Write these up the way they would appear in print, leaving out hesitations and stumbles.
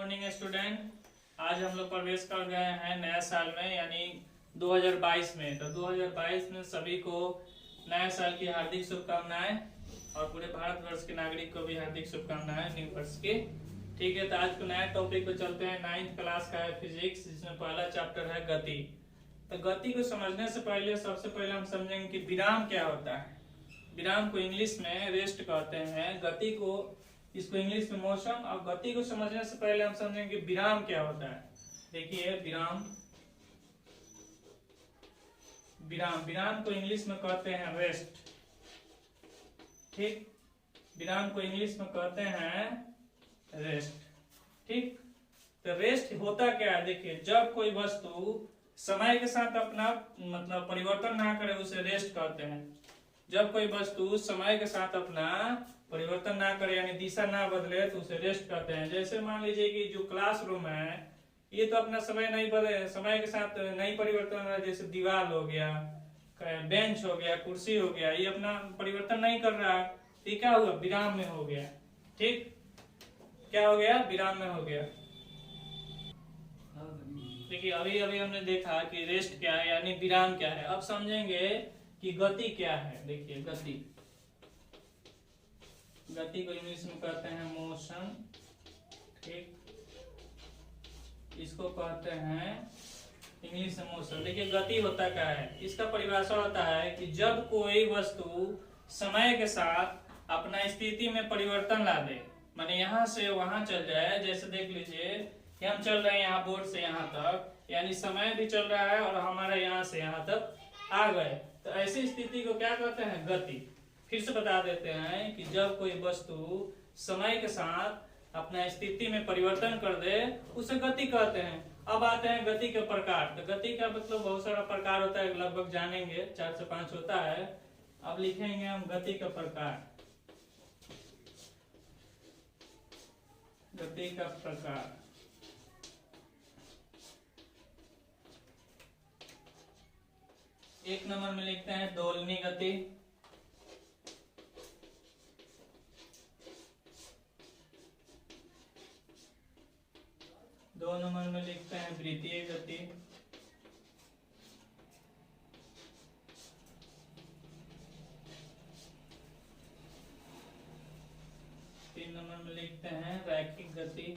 Morning student. आज हम लोग प्रवेश कर गए हैं नया साल में यानी 2022 में। तो 2022 में सभी को नया साल की हार्दिक शुभकामनाएं और पूरे भारतवर्ष के नागरिक को भी हार्दिक शुभकामनाएं न्यू वर्ष की। ठीक है, तो आज को नया टॉपिक पे चलते हैं। 9th क्लास का है फिजिक्स, जिसमें पहला चैप्टर है गति। तो गति को समझने से पहले सबसे पहले हम समझेंगे कि विराम क्या होता है। विराम को इंग्लिश में रेस्ट कहते हैं, गति को इसको इंग्लिश में मोशन। और गति को समझने से पहले हम समझेंगे कि विराम क्या होता है। देखिए विराम, विराम को इंग्लिश में कहते हैं रेस्ट। ठीक, विराम को इंग्लिश में कहते हैं रेस्ट। ठीक, तो रेस्ट होता क्या है। देखिए, जब कोई वस्तु समय के साथ अपना मतलब परिवर्तन ना करे उसे रेस्ट कहते हैं। जब कोई वस्तु समय के साथ अपना परिवर्तन ना करे यानी दिशा ना बदले तो उसे रेस्ट कहते हैं। जैसे मान लीजिए कि जो क्लासरूम है ये तो अपना समय नहीं बदले, समय के साथ नहीं परिवर्तन हो रहा। जैसे दीवार हो गया, बेंच हो गया, कुर्सी हो गया, ये अपना परिवर्तन नहीं कर रहा। तो ये क्या हुआ, विराम में हो गया। ठीक, क्या हो गया, विराम में हो गया। देखिए अभी अभी हमने देखा कि रेस्ट क्या है यानी विराम क्या है। अब समझेंगे कि गति क्या है। देखिए गति को इंग्लिश में कहते हैं मोशन। ठीक, इसको कहते हैं इंग्लिश में मोशन। देखिए गति होता क्या है, इसका परिभाषा होता है कि जब कोई वस्तु समय के साथ अपना स्थिति में परिवर्तन ला दे, माने यहाँ से वहां चल जाए। जैसे देख लीजिए कि हम चल रहे हैं यहाँ बोर्ड से यहाँ तक, यानी समय भी चल रहा है और हमारे यहाँ से यहाँ तक आ गए। तो ऐसी स्थिति को क्या कहते हैं, गति। फिर से बता देते हैं कि जब कोई वस्तु समय के साथ अपना स्थिति में परिवर्तन कर दे उसे गति कहते हैं। अब आते हैं गति के प्रकार। तो गति का मतलब बहुत सारा प्रकार होता है, लगभग जानेंगे 4 से 5 होता है। अब लिखेंगे हम गति का प्रकार। गति का प्रकार, एक नंबर में लिखते हैं दोलनी गति। दो नंबर में लिखते हैं वृत्तीय गति। तीन नंबर में लिखते हैं रैखिक गति।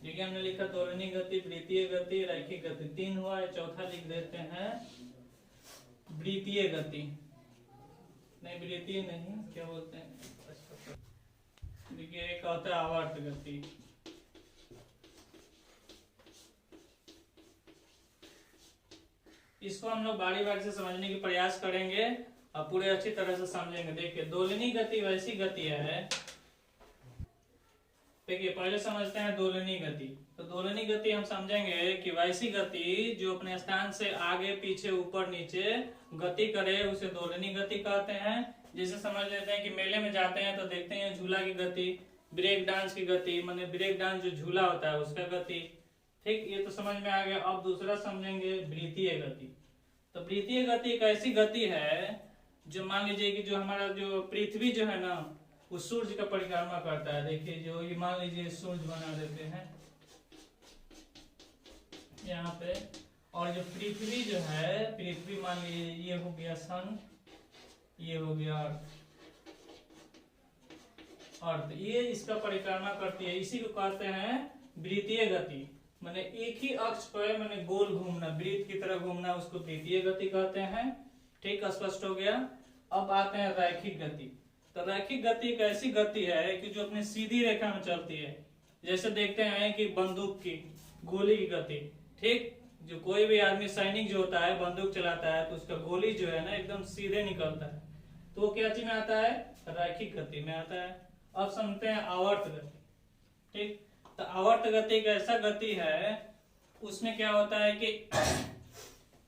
देखिए हमने लिखा दोलनी गति, वृत्तीय गति, रैखिक गति। 3 हुआ है, चौथा लिख देते हैं वृत्तीय गति। नहीं वृत्तीय नहीं, क्या बोलते हैं, देखिए एक होता है आवर्त गति। इसको हम लोग बारी बारी से समझने की प्रयास करेंगे और पूरे अच्छी तरह से समझेंगे। देखिए दोलनी गति वैसी गति है। देखिए पहले समझते हैं दोलनी गति। तो दोलनी गति हम समझेंगे कि वैसी गति जो अपने स्थान से आगे पीछे ऊपर नीचे गति करे उसे दोलनी गति कहते हैं। जैसे समझ लेते हैं कि मेले में जाते हैं तो देखते हैं झूला की गति, ब्रेक डांस की गति, माने ब्रेक डांस जो झूला होता है उसका गति। ठीक, ये तो समझ में आ गया। अब दूसरा समझेंगे वृत्तीय गति। तो वृत्तीय गति एक ऐसी गति है जो मान लीजिए कि जो हमारा जो पृथ्वी जो है ना वो सूर्य का परिक्रमा करता है। देखिए जो ये मान लीजिए सूर्य बना देते हैं यहाँ पे, और जो पृथ्वी जो है, पृथ्वी मान लीजिए ये हो गया सन, ये हो गया अर्थ, ये इसका परिक्रमा करती है। इसी को कहते हैं वृत्तीय गति। माने एक ही अक्ष पर माने गोल घूमना, वृत्त की तरह घूमना, उसको वृत्तीय गति कहते हैं। ठीक, स्पष्ट हो गया। अब आते हैं रैखिक गति। तो रैखिक गति एक ऐसी गति है कि जो अपनी सीधी रेखा में चलती है। जैसे देखते हैं कि बंदूक की गोली की गति। ठीक, जो कोई भी आदमी सैनिक जो होता है बंदूक चलाता है तो उसका गोली जो है ना एकदम सीधे निकलता है, तो वो क्या चीज में आता है, रैखिक गति में आता है। अब समझते हैं आवर्त गति। ठीक, तो आवर्त गति एक ऐसा गति है, उसमें क्या होता है कि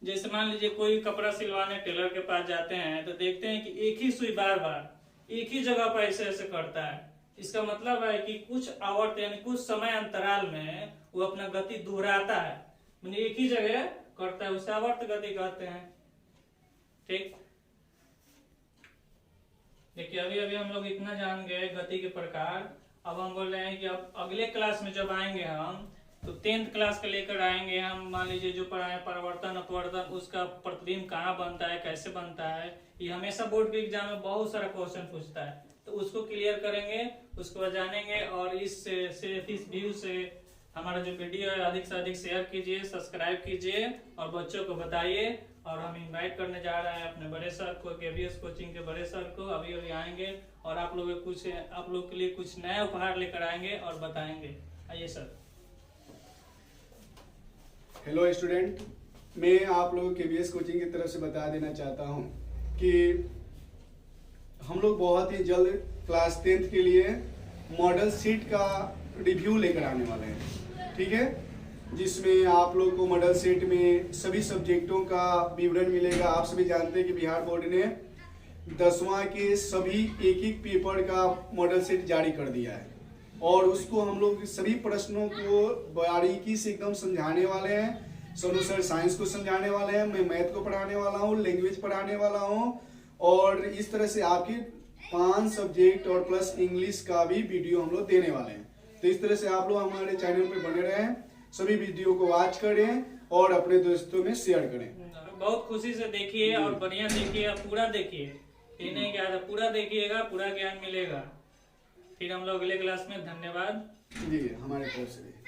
जैसे मान लीजिए कोई कपड़ा सिलवाने टेलर के पास जाते हैं तो देखते हैं कि एक ही सुई बार बार एक ही जगह पर ऐसे ऐसे करता है। इसका मतलब है कि कुछ आवर्त यानी कुछ समय अंतराल में वो अपना गति दोहराता है, माने एक ही जगह करता है, उसे आवर्त गति कहते हैं। ठीक, देखिए अभी अभी हम लोग इतना जान गए गति के प्रकार। अब हम बोल रहे हैं कि अब अगले क्लास में जब आएंगे हम तो 10th क्लास के लेकर आएंगे हम। मान लीजिए जो पढ़ाए परिवर्तन अपवर्तन उसका प्रतिबिंब कहाँ बनता है, कैसे बनता है, ये हमेशा बोर्ड के एग्जाम में बहुत सारा क्वेश्चन पूछता है, तो उसको क्लियर करेंगे, उसको जानेंगे। और इस व्यू से हमारा जो वीडियो है अधिक से अधिक शेयर कीजिए, सब्सक्राइब कीजिए और बच्चों को बताइए। और हम इनवाइट करने जा रहे हैं अपने बड़े सर को, केवीएस कोचिंग के बड़े सर को, अभी अभी आएंगे और आप लोग के लिए कुछ नया उपहार लेकर आएंगे और बताएंगे। आइए सर। हेलो स्टूडेंट, मैं आप लोगों के केवीएस कोचिंग की तरफ से बता देना चाहता हूं कि हम लोग बहुत ही जल्द क्लास 10th के लिए मॉडल शीट का रिव्यू लेकर आने वाले हैं, ठीक है, जिसमें आप लोग को मॉडल शीट में सभी सब्जेक्टों का विवरण मिलेगा। आप सभी जानते हैं कि बिहार बोर्ड ने 10वां के सभी एक पेपर का मॉडल शीट जारी कर दिया है और उसको हम लोग सभी प्रश्नों को बारीकी से एकदम समझाने वाले हैं। सोनू सर साइंस को समझाने वाले हैं, मैं मैथ को पढ़ाने वाला हूँ, लैंग्वेज पढ़ाने वाला हूँ और इस तरह से आपके 5 सब्जेक्ट और प्लस इंग्लिश का भी वीडियो हम लोग देने वाले हैं। तो इस तरह से आप लोग हमारे चैनल पे बने रहें, सभी वीडियो को वॉच करें और अपने दोस्तों में शेयर करें। बहुत खुशी से देखिए और बढ़िया देखिए, पूरा देखिए, ये नहीं क्या पूरा देखिएगा, पूरा ज्ञान मिलेगा। फिर हम लोग अगले क्लास में। धन्यवाद जी, हमारे तरफ से।